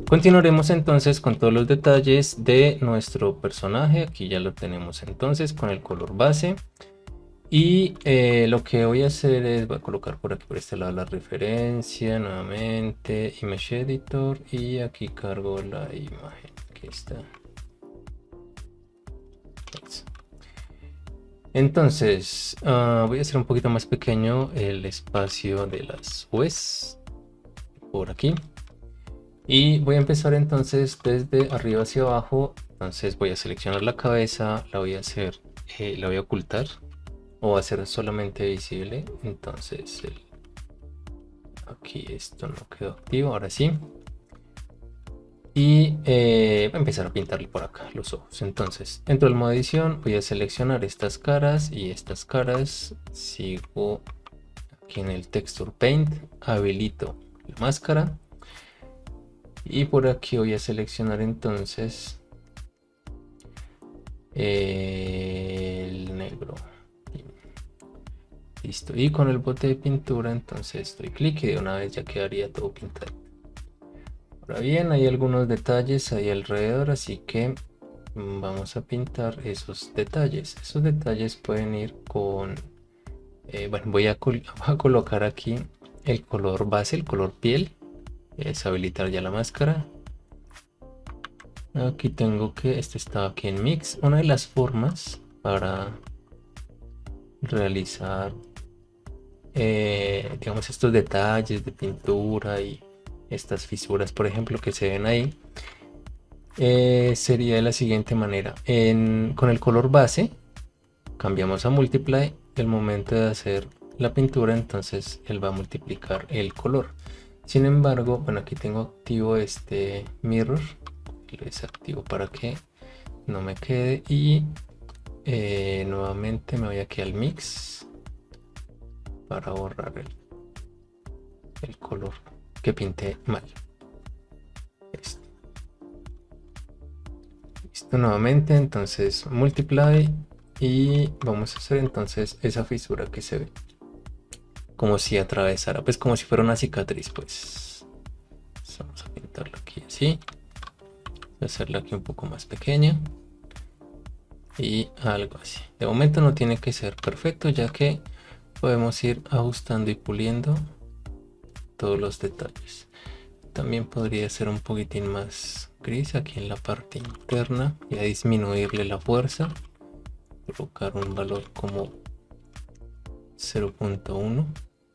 Continuaremos entonces con todos los detalles de nuestro personaje. Aquí ya lo tenemos entonces con el color base. Y lo que voy a hacer es, voy a colocar por aquí por este lado la referencia nuevamente, Image Editor, y aquí cargo la imagen. Aquí está. Entonces, voy a hacer un poquito más pequeño el espacio de las UEs por aquí. Y voy a empezar entonces desde arriba hacia abajo. Entonces voy a seleccionar la cabeza, la voy a hacer, la voy a ocultar o hacer solamente visible. Entonces aquí esto no quedó activo, ahora sí. Y voy a empezar a pintarle por acá los ojos. Entonces dentro del modo edición voy a seleccionar estas caras y estas caras. Sigo aquí en el texture paint, habilito la máscara. Y por aquí voy a seleccionar entonces el negro. Listo. Y con el bote de pintura entonces doy clic y de una vez ya quedaría todo pintado. Ahora bien, hay algunos detalles ahí alrededor, así que vamos a pintar esos detalles. Esos detalles pueden ir con... bueno, voy a colocar aquí el color base, el color piel. Deshabilitar ya la máscara. Aquí tengo que este está aquí en mix. Una de las formas para realizar digamos estos detalles de pintura y estas fisuras, por ejemplo, que se ven ahí, sería de la siguiente manera. Con el color base cambiamos a multiply. El momento de hacer la pintura, entonces él va a multiplicar el color. Sin embargo, bueno, aquí tengo activo este mirror, lo desactivo para que no me quede. Y nuevamente me voy aquí al mix para borrar el color que pinté mal. Listo, nuevamente, entonces multiply y vamos a hacer entonces esa fisura que se ve como si atravesara, pues como si fuera una cicatriz. Pues vamos a pintarlo aquí así, hacerla aquí un poco más pequeña y algo así. De momento no tiene que ser perfecto, ya que podemos ir ajustando y puliendo todos los detalles. También podría ser un poquitín más gris aquí en la parte interna y a disminuirle la fuerza, colocar un valor como 0.1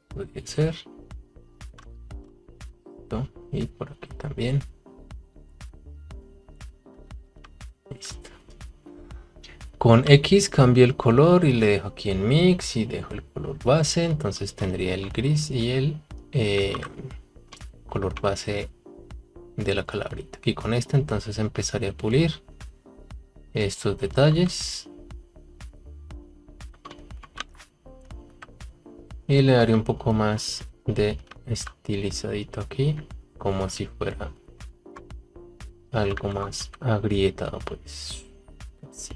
podría ser. Y por aquí también. Listo. Con X cambio el color y le dejo aquí en mix y dejo el color base. Entonces tendría el gris y el color base de la calabrita. Y con esto entonces empezaré a pulir estos detalles. Y le daré un poco más de estilizadito aquí, como si fuera algo más agrietado, pues así.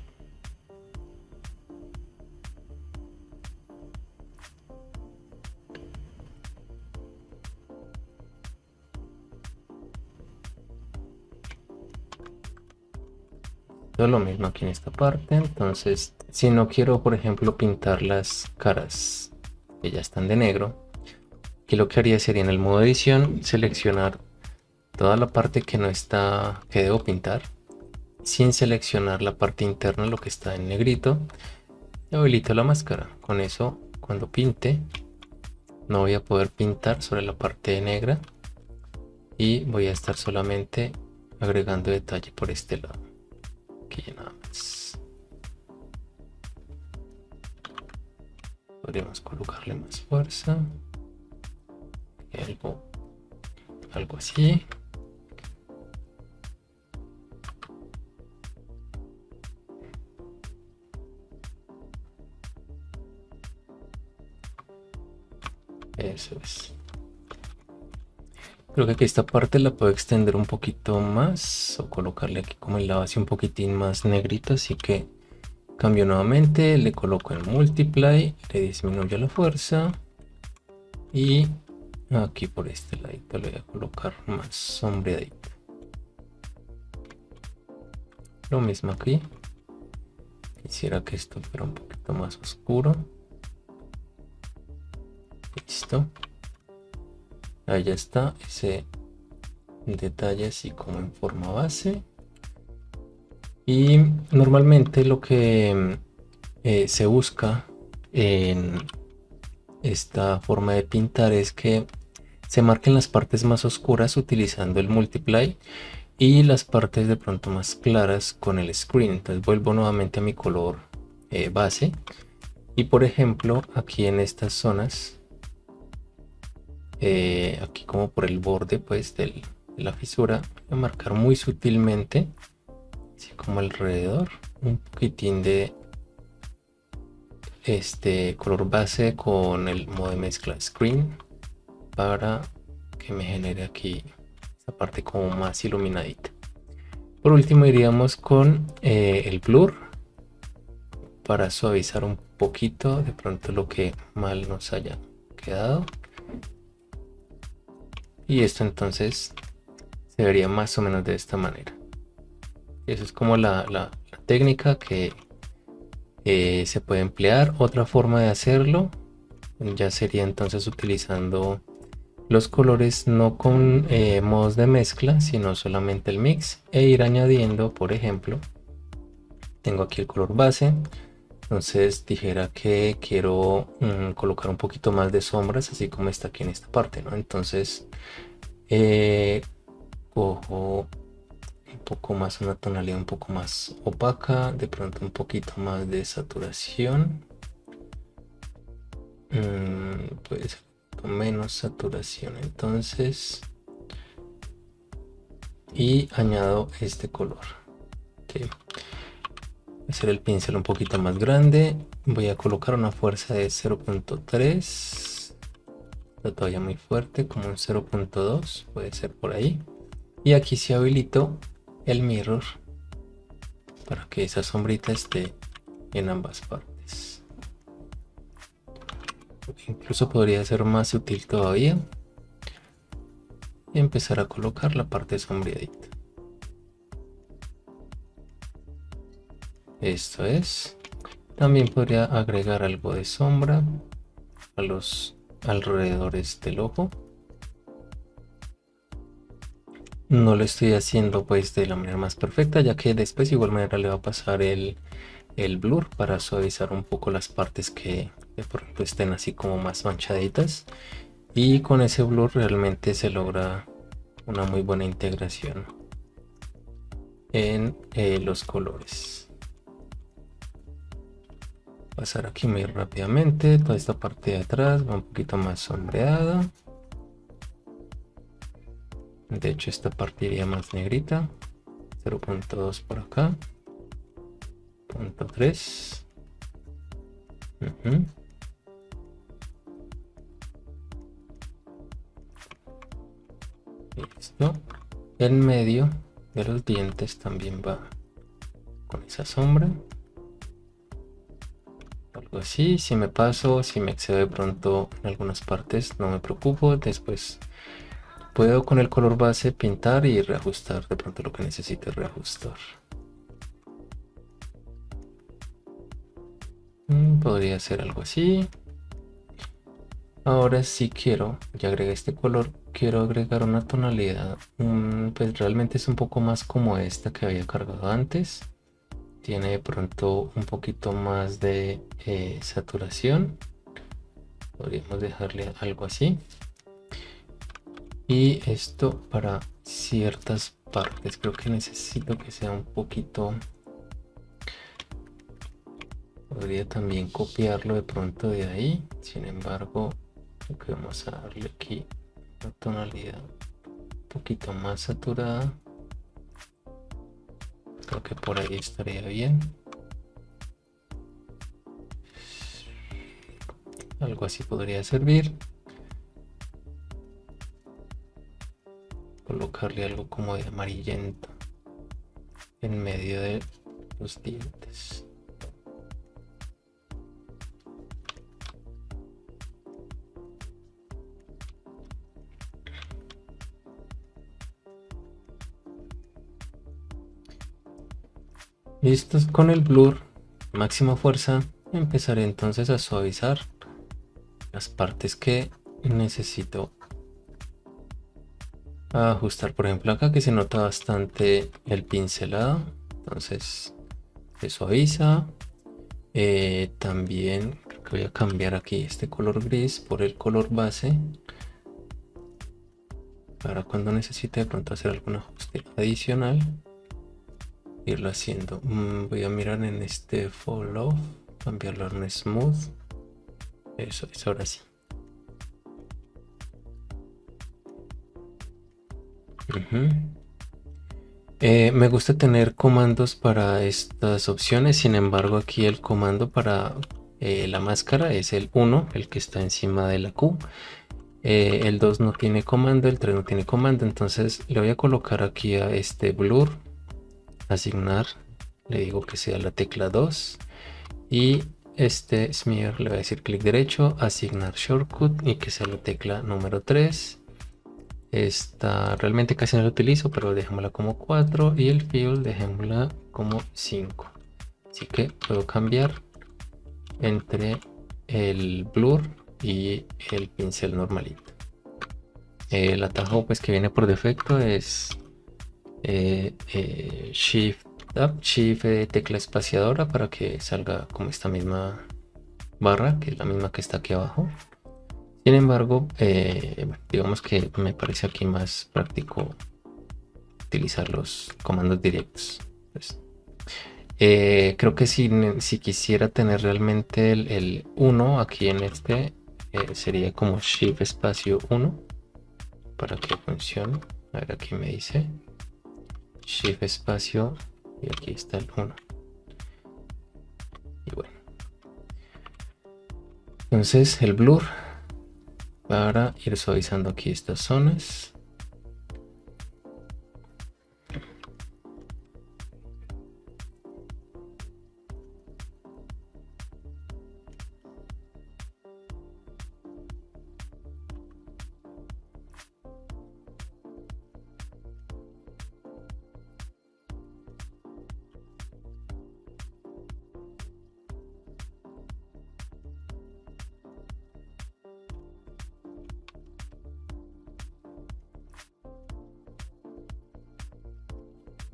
Lo mismo aquí en esta parte. Entonces, si no quiero, por ejemplo, pintar las caras que ya están de negro, aquí lo que haría sería en el modo edición seleccionar toda la parte que no está, que debo pintar, sin seleccionar la parte interna, lo que está en negrito, y habilito la máscara. Con eso, cuando pinte, no voy a poder pintar sobre la parte negra y voy a estar solamente agregando detalle por este lado. Aquí nada más. Podríamos colocarle más fuerza, algo así. Eso es. Creo que aquí esta parte la puedo extender un poquito más o colocarle aquí como en la base un poquitín más negrito, así que cambio nuevamente, le coloco el multiply, le disminuyo la fuerza y aquí por este ladito le voy a colocar más sombreadito. Lo mismo aquí. Quisiera que esto fuera un poquito más oscuro. Listo. Ahí ya está ese detalle así como en forma base. Y normalmente lo que se busca en esta forma de pintar es que se marquen las partes más oscuras utilizando el multiply y las partes de pronto más claras con el screen. Entonces vuelvo nuevamente a mi color base y por ejemplo aquí en estas zonas, aquí como por el borde pues de la fisura, voy a marcar muy sutilmente, así como alrededor, un poquitín de este color base con el modo de mezcla screen para que me genere aquí esa parte como más iluminadita. Por último iríamos con el blur para suavizar un poquito de pronto lo que mal nos haya quedado. Y esto entonces se vería más o menos de esta manera. Eso es como la técnica que se puede emplear. Otra forma de hacerlo ya sería entonces utilizando los colores no con modos de mezcla, sino solamente el mix e ir añadiendo, por ejemplo, tengo aquí el color base, entonces dijera que quiero colocar un poquito más de sombras, así como está aquí en esta parte, ¿no? Entonces cojo un poco más, una tonalidad un poco más opaca, de pronto un poquito más de saturación, puede ser menos saturación, entonces, y añado este color. Okay. Voy a hacer el pincel un poquito más grande, voy a colocar una fuerza de 0.3, está todavía muy fuerte, como un 0.2, puede ser por ahí, y aquí sí habilito el mirror para que esa sombrita esté en ambas partes. Incluso podría ser más sutil todavía y empezar a colocar la parte sombreadita. Esto es. También podría agregar algo de sombra a los alrededores del ojo. No lo estoy haciendo pues de la manera más perfecta, ya que después de igual manera le va a pasar el blur para suavizar un poco las partes que de pronto estén así como más manchaditas, y con ese blur realmente se logra una muy buena integración en los colores. Pasar aquí muy rápidamente, toda esta parte de atrás va un poquito más sombreada, de hecho esta parte iría más negrita, 0.2 por acá, 0.3. Listo. En medio de los dientes también va con esa sombra. Algo así. Si me paso, si me excedo de pronto en algunas partes, no me preocupo. Después puedo con el color base pintar y reajustar de pronto lo que necesite reajustar. Podría ser algo así. Ahora sí quiero, ya agregué este color, quiero agregar una tonalidad, pues realmente es un poco más como esta que había cargado antes. Tiene de pronto un poquito más de saturación. Podríamos dejarle algo así. Y esto para ciertas partes. Creo que necesito que sea un poquito... Podría también copiarlo de pronto de ahí. Sin embargo, creo que vamos a darle aquí una tonalidad un poquito más saturada. Creo que por ahí estaría bien. Algo así podría servir. Colocarle algo como de amarillento en medio de los dientes. Listo, con el blur máxima fuerza empezaré entonces a suavizar las partes que necesito ajustar. Por ejemplo, acá que se nota bastante el pincelado, entonces se suaviza. También creo que voy a cambiar aquí este color gris por el color base para cuando necesite de pronto hacer algún ajuste adicional irlo haciendo. Voy a mirar en este follow, cambiarlo a un smooth. Eso es, ahora sí. Me gusta tener comandos para estas opciones, sin embargo aquí el comando para la máscara es el 1, el que está encima de la Q. El 2 no tiene comando, el 3 no tiene comando, entonces le voy a colocar aquí a este blur, asignar, le digo que sea la tecla 2 y este smear le voy a decir clic derecho, asignar shortcut y que sea la tecla número 3. Esta realmente casi no la utilizo, pero dejémosla como 4 y el fill dejémosla como 5. Así que puedo cambiar entre el blur y el pincel normalito. El atajo pues que viene por defecto es Shift Up, Shift tecla espaciadora para que salga como esta misma barra, que es la misma que está aquí abajo. Sin embargo, digamos que me parece aquí más práctico utilizar los comandos directos. Pues, creo que si quisiera tener realmente el 1 aquí en este, sería como Shift espacio 1 para que funcione. A ver, aquí me dice Shift espacio y aquí está el 1. Y bueno, entonces el blur para ir suavizando aquí estas zonas.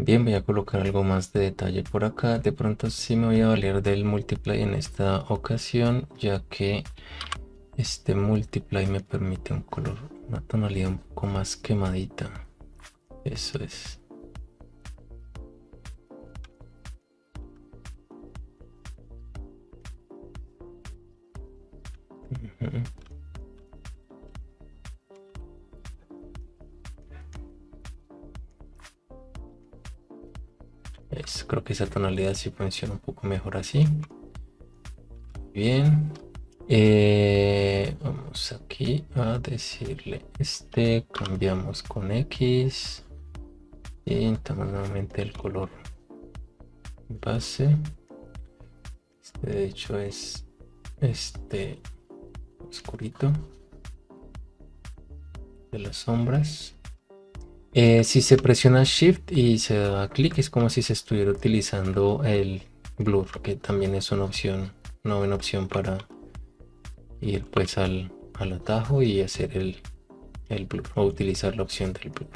Bien, voy a colocar algo más de detalle por acá. De pronto sí me voy a valer del multiply en esta ocasión, ya que este multiply me permite un color, una tonalidad un poco más quemadita. Eso es. Creo que esa tonalidad sí funciona un poco mejor así. Bien. Vamos aquí a decirle cambiamos con X y entramos nuevamente el color base. De hecho es oscurito de las sombras. Si se presiona Shift y se da clic es como si se estuviera utilizando el blur, que también es una opción, una buena opción para ir pues al atajo y hacer el blur o utilizar la opción del blur.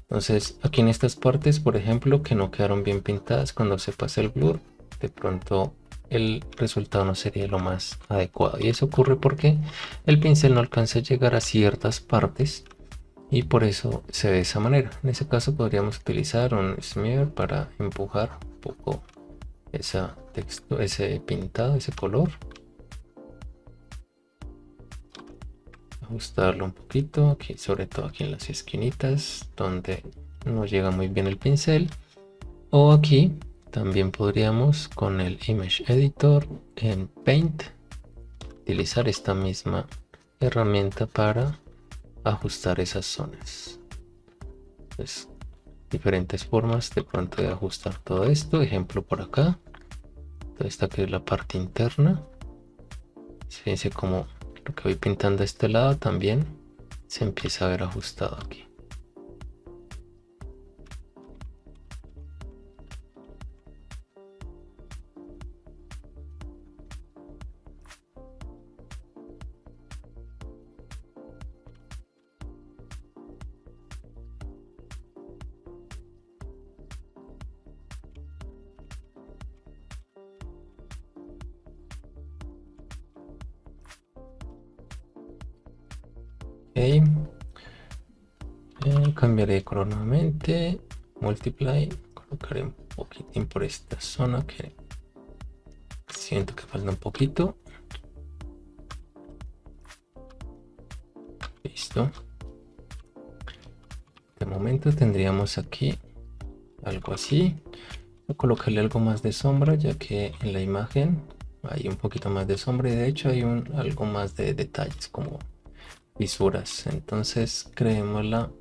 Entonces aquí en estas partes, por ejemplo, que no quedaron bien pintadas cuando se pasa el blur, de pronto el resultado no sería lo más adecuado, y eso ocurre porque el pincel no alcanza a llegar a ciertas partes y por eso se ve de esa manera. En ese caso podríamos utilizar un smear para empujar un poco ese pintado, ese color, ajustarlo un poquito aquí, sobre todo aquí en las esquinitas donde no llega muy bien el pincel, o aquí también podríamos con el Image Editor en Paint utilizar esta misma herramienta para ajustar esas zonas. Pues, diferentes formas de pronto de ajustar todo esto. Ejemplo por acá, toda esta que es la parte interna. Fíjense como lo que voy pintando a este lado también se empieza a ver ajustado aquí. Cambiaré de color nuevamente. Multiply. Colocaré un poquitín por esta zona que siento que falta un poquito. Listo. De momento tendríamos aquí algo así. Voy a colocarle algo más de sombra, ya que en la imagen hay un poquito más de sombra y de hecho hay algo más de detalles como fisuras. Entonces creémosla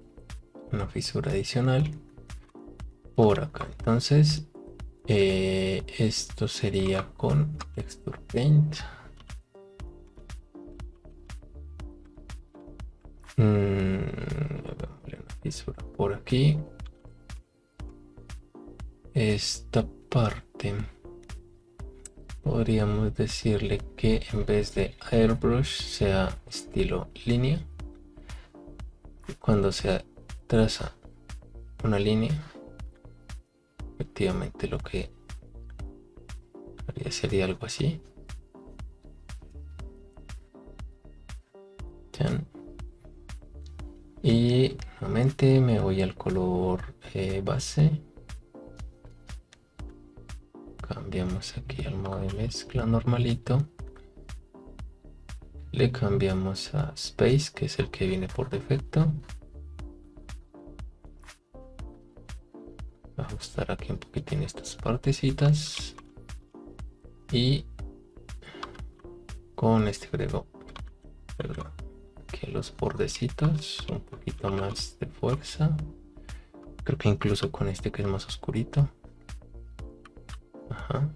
una fisura adicional por acá. Entonces esto sería con Texture Paint. Una fisura por aquí. Esta parte podríamos decirle que en vez de airbrush sea estilo línea. Cuando se traza una línea, efectivamente lo que haría sería algo así. Chan. Y nuevamente me voy al color base. Cambiamos aquí al modo de mezcla normalito. Le cambiamos a Space, que es el que viene por defecto. Ajustar aquí un poquitín estas partecitas. Y con este agrego, perdón, aquí los bordecitos, un poquito más de fuerza. Creo que incluso con este que es más oscurito. Ajá.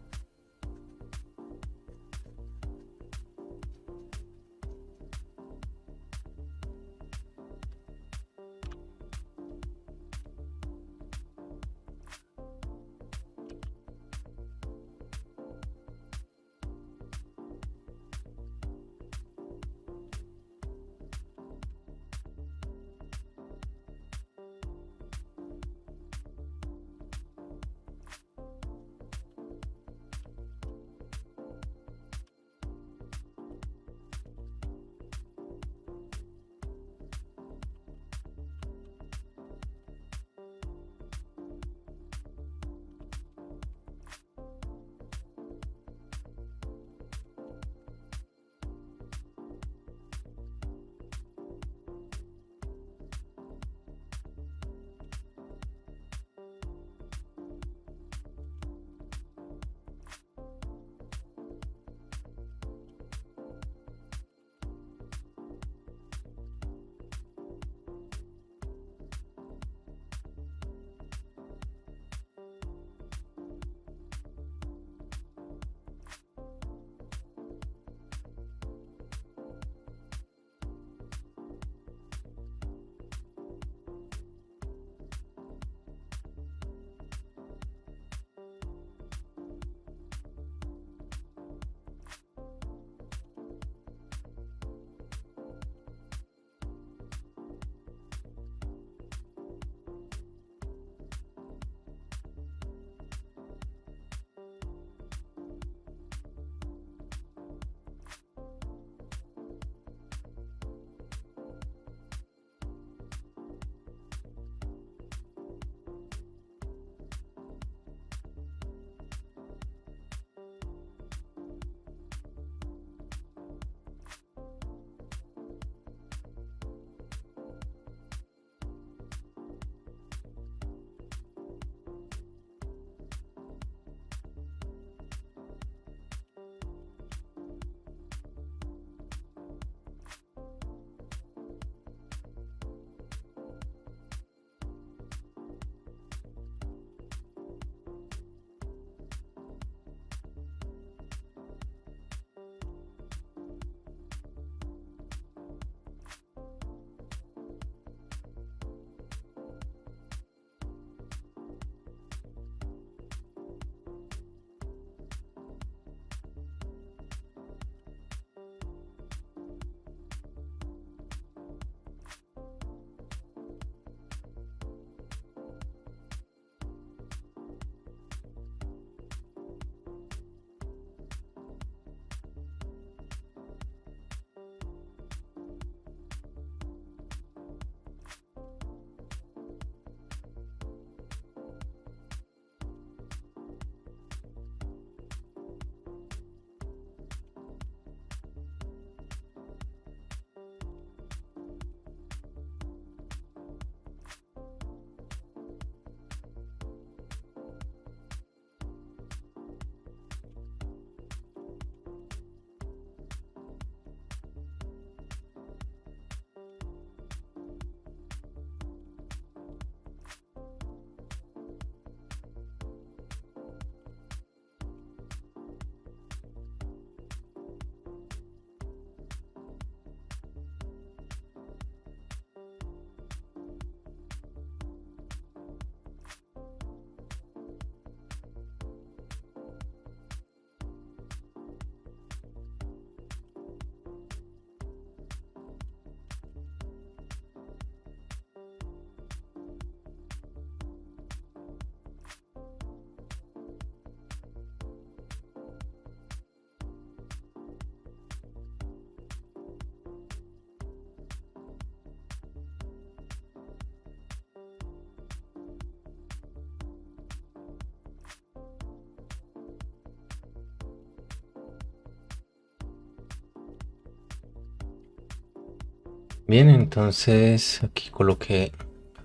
Bien, entonces aquí coloqué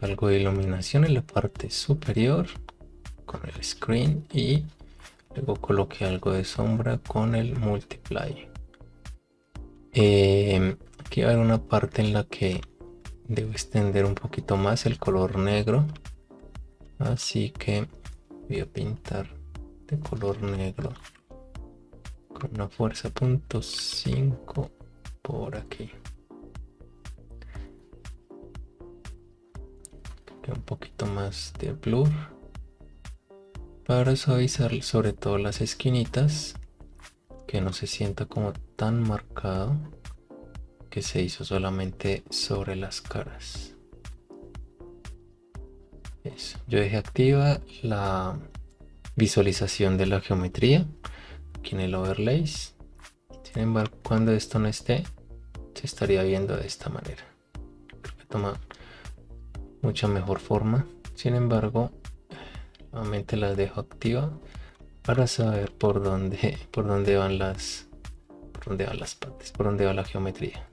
algo de iluminación en la parte superior con el screen y luego coloqué algo de sombra con el multiply. Aquí va a haber una parte en la que debo extender un poquito más el color negro, así que voy a pintar de color negro con una fuerza 0.5 por aquí. Un poquito más de blur para suavizar sobre todo las esquinitas, que no se sienta como tan marcado, que se hizo solamente sobre las caras. Eso. Yo dejé activa la visualización de la geometría aquí en el overlays. Sin embargo, cuando esto no esté, se estaría viendo de esta manera. Creo que toma mucha mejor forma. Sin embargo, nuevamente las dejo activa para saber por dónde van las partes, por dónde va la geometría.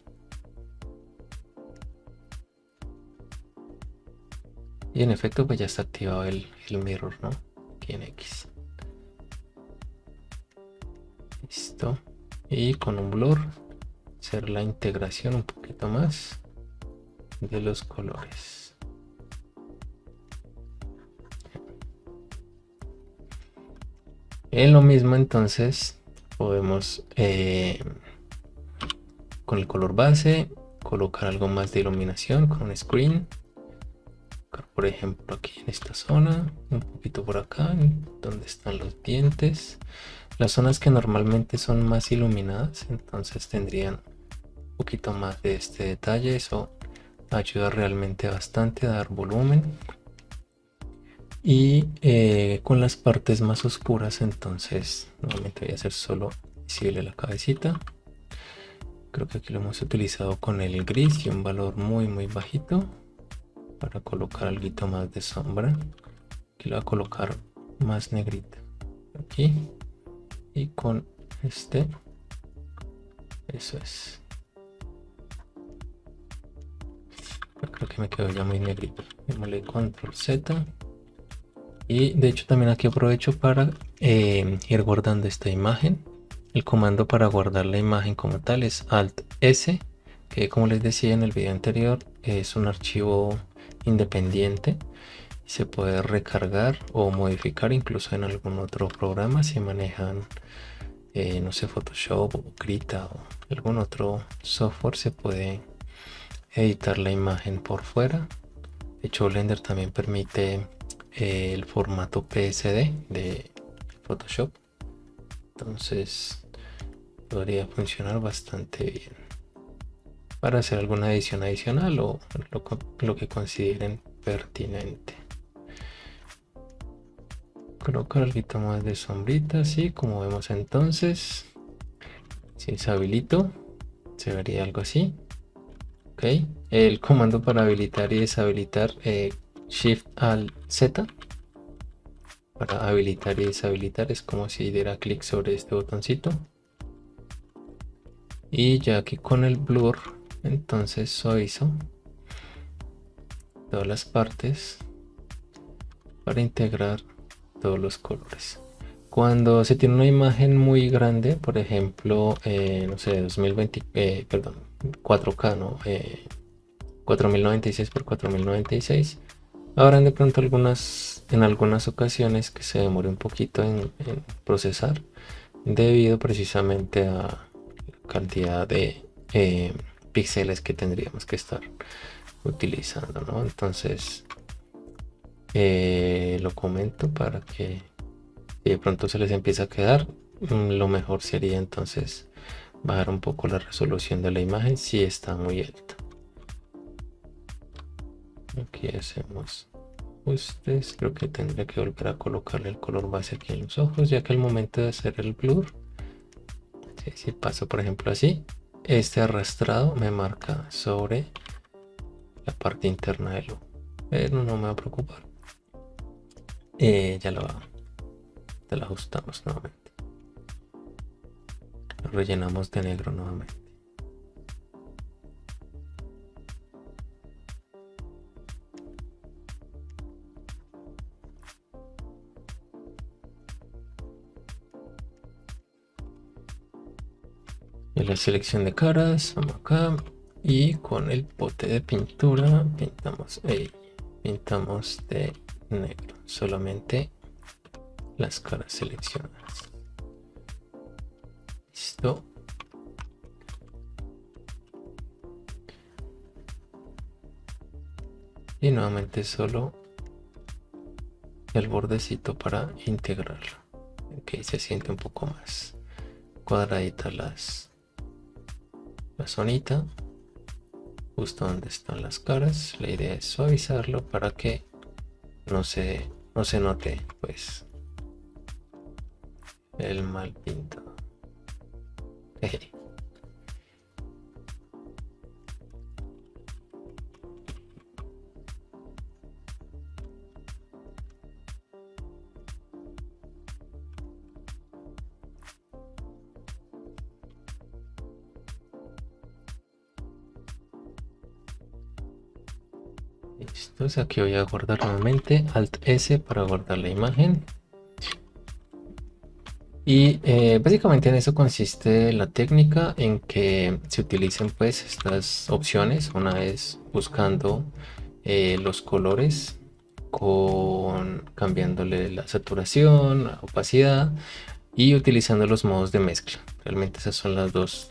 Y en efecto, pues ya está activado el mirror, ¿no? Aquí en X. Listo. Y con un blur, hacer la integración un poquito más de los colores. En lo mismo, entonces, podemos con el color base colocar algo más de iluminación con un screen. Por ejemplo, aquí en esta zona, un poquito por acá, donde están los dientes. Las zonas que normalmente son más iluminadas, entonces tendrían un poquito más de este detalle. Eso ayuda realmente bastante a dar volumen. Y con las partes más oscuras, entonces normalmente voy a hacer solo visible la cabecita. Creo que aquí lo hemos utilizado con el gris y un valor muy bajito para colocar algo más de sombra. Aquí lo voy a colocar más negrita aquí y con este, eso es. Creo que me quedó ya muy negrito. Démosle control Z. Y de hecho también aquí aprovecho para ir guardando esta imagen. El comando para guardar la imagen como tal es Alt S, que como les decía en el video anterior es un archivo independiente. Se puede recargar o modificar incluso en algún otro programa si manejan no sé, Photoshop o Krita o algún otro software. Se puede editar la imagen por fuera. De hecho, Blender también permite el formato PSD de Photoshop, entonces podría funcionar bastante bien para hacer alguna edición adicional o lo que consideren pertinente. Colocar algo más de sombritas y como vemos entonces, si deshabilito, se vería algo así. Ok, el comando para habilitar y deshabilitar, Shift al Z para habilitar y deshabilitar, es como si diera clic sobre este botoncito. Y ya aquí con el blur, entonces suavizo todas las partes para integrar todos los colores. Cuando se tiene una imagen muy grande, por ejemplo, no sé, 2020, perdón, 4K, ¿no? 4096 por 4096. Habrán de pronto en algunas ocasiones que se demore un poquito en procesar, debido precisamente a la cantidad de píxeles que tendríamos que estar utilizando, ¿no? Entonces lo comento para que de pronto se les empiece a quedar. Lo mejor sería entonces bajar un poco la resolución de la imagen si está muy alta. Aquí hacemos ajustes. Creo que tendría que volver a colocarle el color base aquí en los ojos, ya que al momento de hacer el blur, si paso por ejemplo así, este arrastrado me marca sobre la parte interna del ojo, pero no me va a preocupar. Ya lo ajustamos nuevamente, lo rellenamos de negro nuevamente. de la selección de caras, vamos acá y con el pote de pintura pintamos de negro solamente las caras seleccionadas. Listo. Y nuevamente solo el bordecito para integrarlo. Ok, se siente un poco más cuadradita la zonita justo donde están las caras. La idea es suavizarlo para que no se note pues el mal pintado. Listo, aquí voy a guardar nuevamente Alt S para guardar la imagen. Y básicamente en eso consiste la técnica, en que se utilicen pues estas opciones. Una es buscando los colores cambiándole la saturación, la opacidad y utilizando los modos de mezcla. Realmente esas son las dos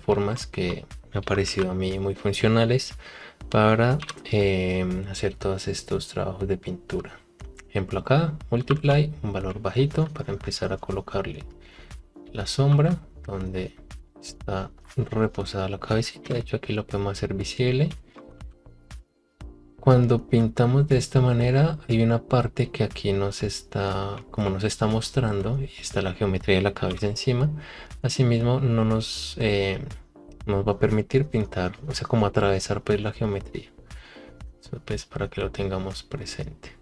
formas que me han parecido a mí muy funcionales para hacer todos estos trabajos de pintura. Ejemplo acá, multiply, un valor bajito para empezar a colocarle la sombra donde está reposada la cabecita. De hecho aquí lo podemos hacer visible. Cuando pintamos de esta manera hay una parte que aquí nos está mostrando y está la geometría de la cabeza encima. Asimismo no nos va a permitir pintar, o sea, como atravesar pues la geometría. Eso pues para que lo tengamos presente.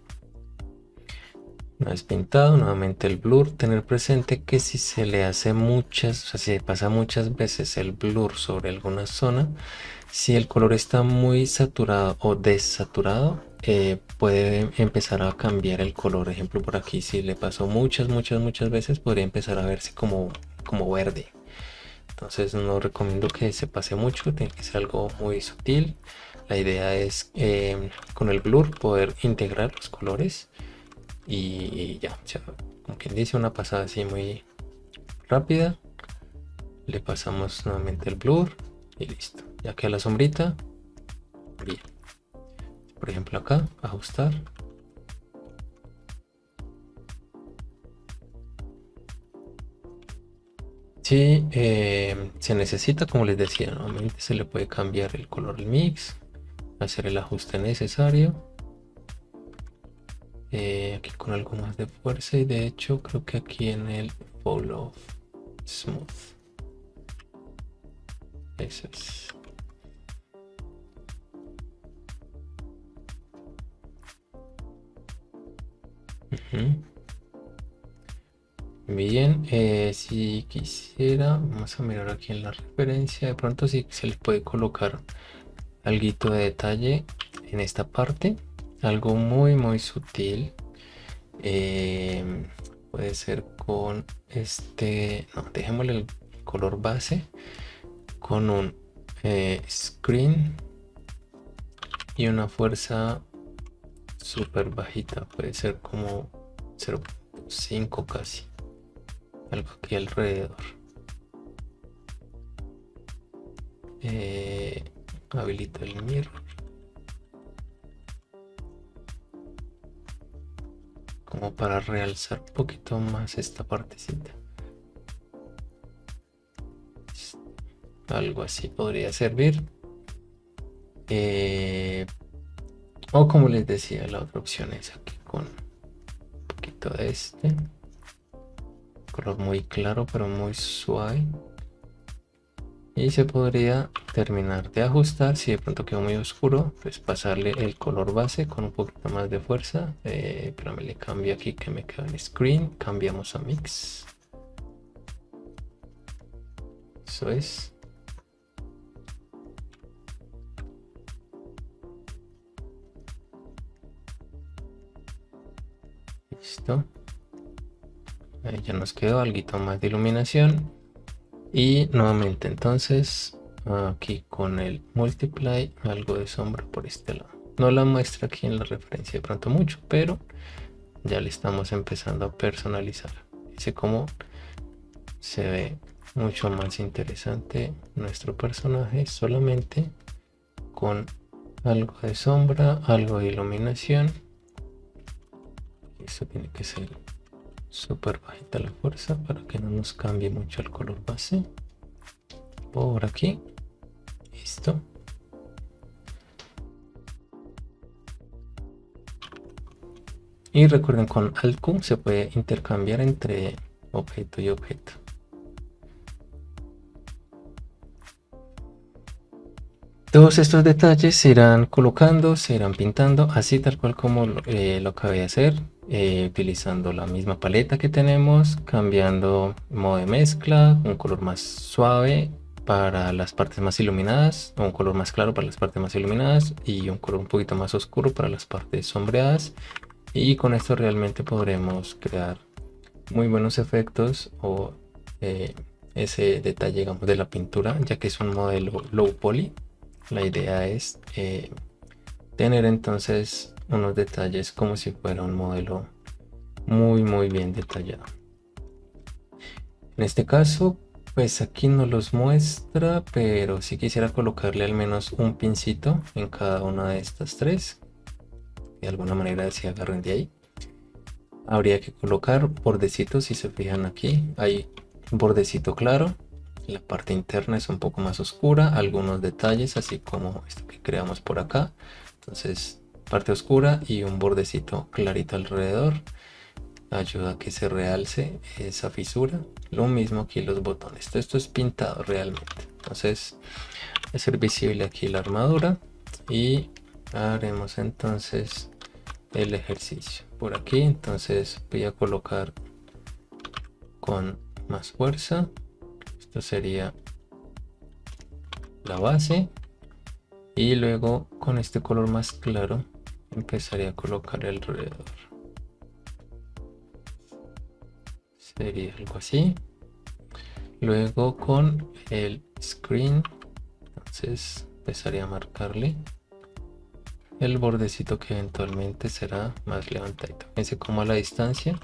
Una vez pintado, nuevamente el blur, tener presente que si se le hace muchas, o sea, si se pasa muchas veces el blur sobre alguna zona, si el color está muy saturado o desaturado, puede empezar a cambiar el color. Ejemplo, por aquí, si le pasó muchas veces, podría empezar a verse como verde. Entonces no recomiendo que se pase mucho, tiene que ser algo muy sutil. La idea es con el blur poder integrar los colores y ya, o sea, como quien dice, una pasada así muy rápida. Le pasamos nuevamente el blur y listo. Ya queda la sombrita. Bien. Por ejemplo acá, ajustar. Si se necesita, como les decía, nuevamente se le puede cambiar el color del mix, hacer el ajuste necesario. Aquí con algo más de fuerza y de hecho creo que aquí en el Fall of Smooth. Eso es. Bien, si quisiera, vamos a mirar aquí en la referencia, de pronto sí se le puede colocar alguito de detalle en esta parte, algo muy sutil. Puede ser con no, dejémosle el color base con un screen y una fuerza súper bajita, puede ser como 0.5 casi, algo aquí alrededor. Habilito el mirror como para realzar un poquito más esta partecita. Algo así podría servir. O como les decía, la otra opción es aquí con un poquito de color muy claro pero muy suave. Y se podría terminar de ajustar. Si de pronto quedó muy oscuro, pues pasarle el color base con un poquito más de fuerza. Pero me le cambio aquí que me queda en screen. Cambiamos a mix. Eso es. Listo. Ahí ya nos quedó algo más de iluminación. Y nuevamente entonces aquí con el multiply algo de sombra por este lado. No la muestra aquí en la referencia de pronto mucho, pero ya le estamos empezando a personalizar. Dice cómo se ve mucho más interesante nuestro personaje solamente con algo de sombra, algo de iluminación. Esto tiene que ser súper bajita la fuerza para que no nos cambie mucho el color base. Por aquí, listo. Y recuerden, con Alt Q se puede intercambiar entre objeto y objeto. Todos estos detalles se irán colocando, se irán pintando, así tal cual como lo acabé de hacer, utilizando la misma paleta que tenemos, cambiando modo de mezcla, un color más suave para las partes más iluminadas, un color más claro para las partes más iluminadas y un color un poquito más oscuro para las partes sombreadas. Y con esto realmente podremos crear muy buenos efectos o ese detalle, digamos, de la pintura, ya que es un modelo low poly. La idea es tener entonces unos detalles como si fuera un modelo muy bien detallado. En este caso, pues aquí no los muestra, pero si quisiera colocarle al menos un pincito en cada una de estas tres, de alguna manera se agarren de ahí. Habría que colocar bordecitos, si se fijan aquí, hay un bordecito claro, la parte interna es un poco más oscura, algunos detalles así como esto que creamos por acá, entonces parte oscura y un bordecito clarito alrededor, ayuda a que se realce esa fisura. Lo mismo aquí los botones, esto es pintado realmente, entonces va a ser visible aquí la armadura y haremos entonces el ejercicio por aquí. Entonces voy a colocar con más fuerza, esto sería la base, y luego con este color más claro empezaré a colocar alrededor, sería algo así. Luego con el screen, entonces empezaré a marcarle el bordecito que eventualmente será más levantadito. Fíjense como a la distancia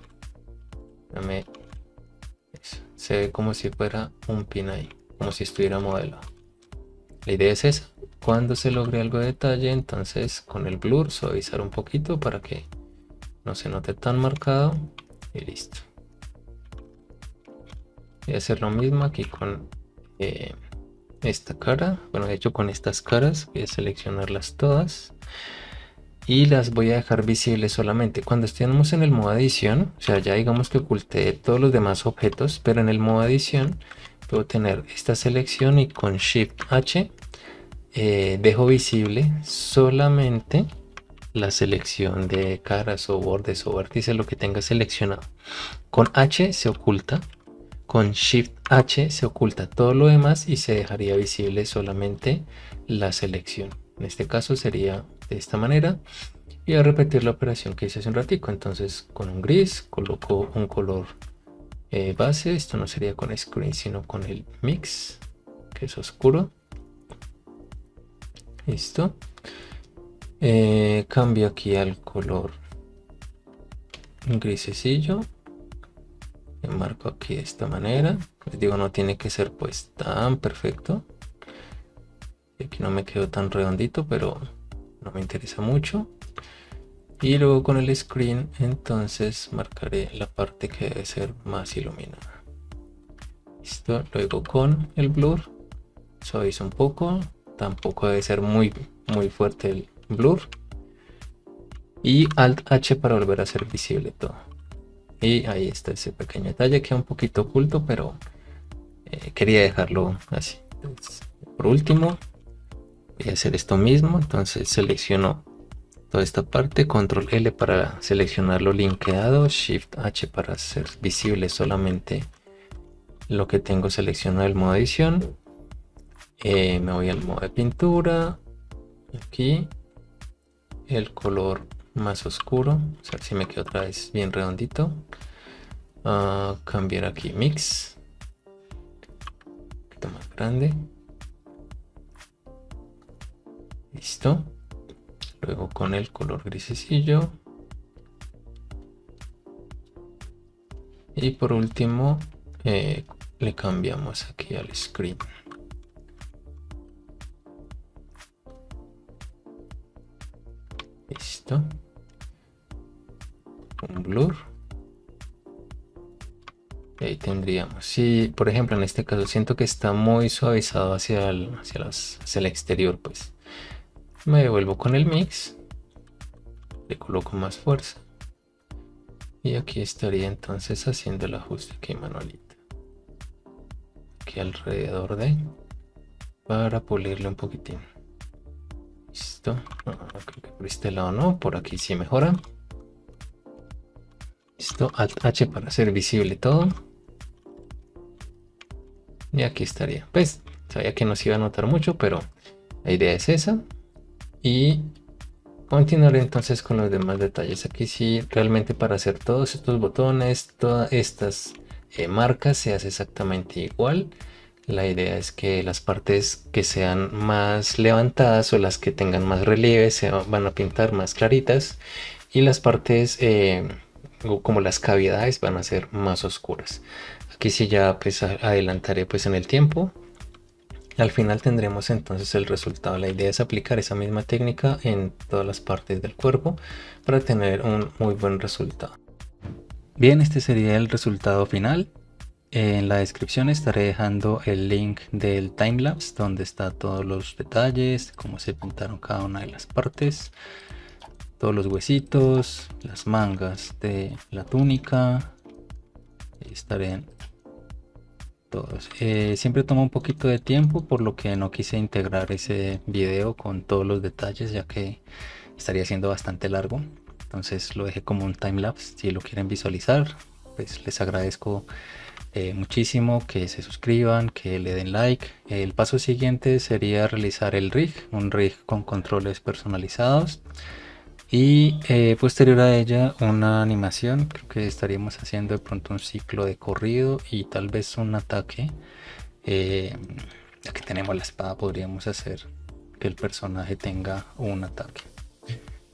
se ve como si fuera un pin ahí, como si estuviera modelado. La idea es esa. Cuando se logre algo de detalle, entonces con el blur suavizar un poquito para que no se note tan marcado y listo. Voy a hacer lo mismo aquí con esta cara. Bueno, de hecho con estas caras voy a seleccionarlas todas y las voy a dejar visibles solamente cuando estemos en el modo edición. O sea, ya digamos que oculté todos los demás objetos, pero en el modo edición puedo tener esta selección y con Shift H dejo visible solamente la selección de caras o bordes o vértices, lo que tenga seleccionado. Con H se oculta, con Shift H se oculta todo lo demás y se dejaría visible solamente la selección. En este caso sería de esta manera. Y a repetir la operación que hice hace un ratico. Entonces con un gris coloco un color base. Esto no sería con screen sino con el mix, que es oscuro. Listo. Cambio aquí al color grisecillo. Marco aquí de esta manera. Les digo, no tiene que ser pues tan perfecto. Aquí no me quedó tan redondito, pero no me interesa mucho. Y luego con el screen entonces marcaré la parte que debe ser más iluminada. Listo. Luego con el blur suavizo un poco. Tampoco debe ser muy fuerte el blur. Y Alt H para volver a hacer visible todo. Y ahí está ese pequeño detalle, queda un poquito oculto, pero quería dejarlo así. Entonces, por último voy a hacer esto mismo. Entonces selecciono toda esta parte, control L para seleccionarlo linkeado, shift H para hacer visible solamente lo que tengo seleccionado el modo edición. Me voy al modo de pintura, aquí el color más oscuro, o sea, si me queda otra vez bien redondito. Cambiar aquí mix poquito más grande. Listo. Luego con el color grisecillo. Y por último le cambiamos aquí al screen. Listo. Un blur. Y ahí tendríamos. Si por ejemplo en este caso siento que está muy suavizado hacia el exterior, pues me devuelvo con el mix. Le coloco más fuerza. Y aquí estaría entonces haciendo el ajuste aquí manualito. Aquí alrededor de. Para pulirle un poquitín. Listo. No, creo que por este lado no. Por aquí sí mejora. Listo. Alt H para hacer visible todo. Y aquí estaría. Pues sabía que no se iba a notar mucho, pero la idea es esa. Y continuaré entonces con los demás detalles. Aquí sí, realmente para hacer todos estos botones, todas estas marcas se hace exactamente igual. La idea es que las partes que sean más levantadas o las que tengan más relieve se van a pintar más claritas. Y las partes como las cavidades van a ser más oscuras. Aquí sí ya pues adelantaré pues en el tiempo. Al final tendremos entonces el resultado. La idea es aplicar esa misma técnica en todas las partes del cuerpo para tener un muy buen resultado. Bien, este sería el resultado final. En la descripción estaré dejando el link del timelapse donde está todos los detalles, cómo se pintaron cada una de las partes, todos los huesitos, las mangas de la túnica. Estaré todos. Siempre toma un poquito de tiempo, por lo que no quise integrar ese video con todos los detalles, ya que estaría siendo bastante largo. Entonces lo dejé como un timelapse. Si lo quieren visualizar, pues les agradezco muchísimo que se suscriban, que le den like. El paso siguiente sería realizar el rig, un rig con controles personalizados. Y posterior a ella una animación. Creo que estaríamos haciendo de pronto un ciclo de corrido y tal vez un ataque. Ya que tenemos la espada, podríamos hacer que el personaje tenga un ataque.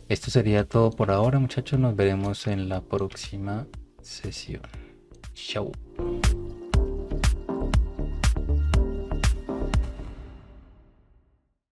Esto sería todo por ahora, muchachos. Nos veremos en la próxima sesión. Chao.